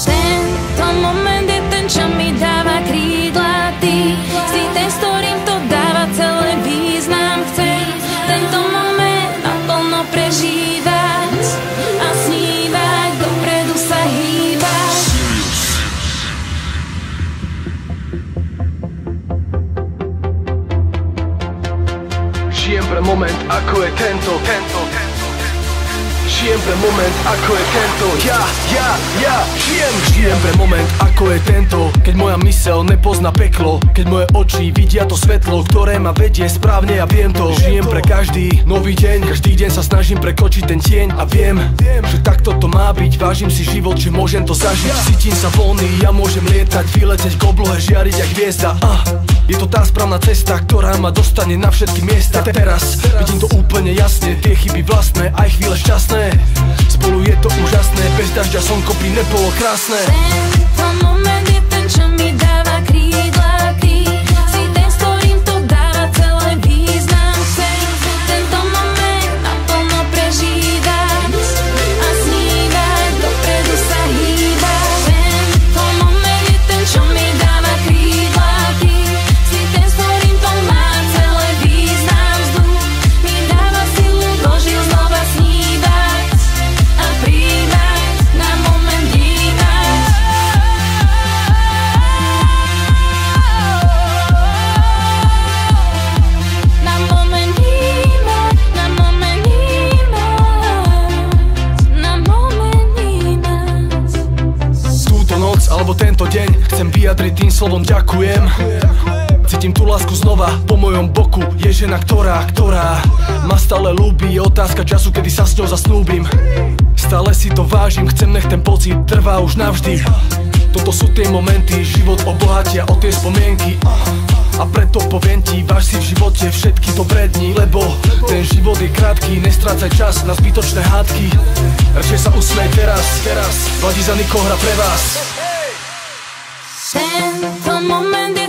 Tento moment je ten, čo mi dáva krídla. Ty si ten, s ktorým to dáva celý význam. Chcem tento moment naplno prežívať a snívať, dopredu sa hýbať. Žijem pre moment, ako je tento. Žijem pre moment, ako je tento. Žijem pre moment, ako je tento. Keď moja myseľ nepozná peklo, keď moje oči vidia to svetlo, ktoré ma vedie správne a viem to. Žijem pre každý nový deň, každý deň sa snažím prekročiť ten tieň a viem, že takto to má byť. Vážim si život, že môžem to zažiť. Cítim sa voľný, ja môžem lietať, vyletieť k oblohe, žiariť jak hviezda. Je to tá správna cesta, ktorá ma dostane na všetky miesta. Teraz vidím to úplne jasne, tie chyby vlastné, aj chvíle šťastné. Spolu je to úžasné, bez dažďa slnko by nebolo krásne. Tento moment je ten, čo mi dáva krídla. Ty si ten, s ktorým to dáva celý význam. Chcem tento moment naplno prežívať a snívať, dopredu sa hýbať. Tento moment je ten, čo mi dáva krídla. Ty si ten, s ktorým to má celý význam. Vzduch mi dáva silu, dožiť znova snívať a príjmať, na moment vnímať. Na moment vnímať, na moment vnímať, na moment vnímať. Túto noc alebo tento deň chcem vyjadriť tým slovom ďakujem. Cítim tú lásku znova, po mojom boku je žena, ktorá ma stále ľúbi. Je otázka času, kedy sa s ňou zasnúbim. Stále si to vážim, chcem, nech ten pocit trvá už navždy. Toto sú tie momenty, život obohatia o tie spomienky. A preto poviem ti, váž si v živote všetky dobré dni, lebo ten život je krátky, nestrácaj čas na zbytočné hádky. Radšej sa usmej teraz, Vladizany hra pre vás. Tento moment je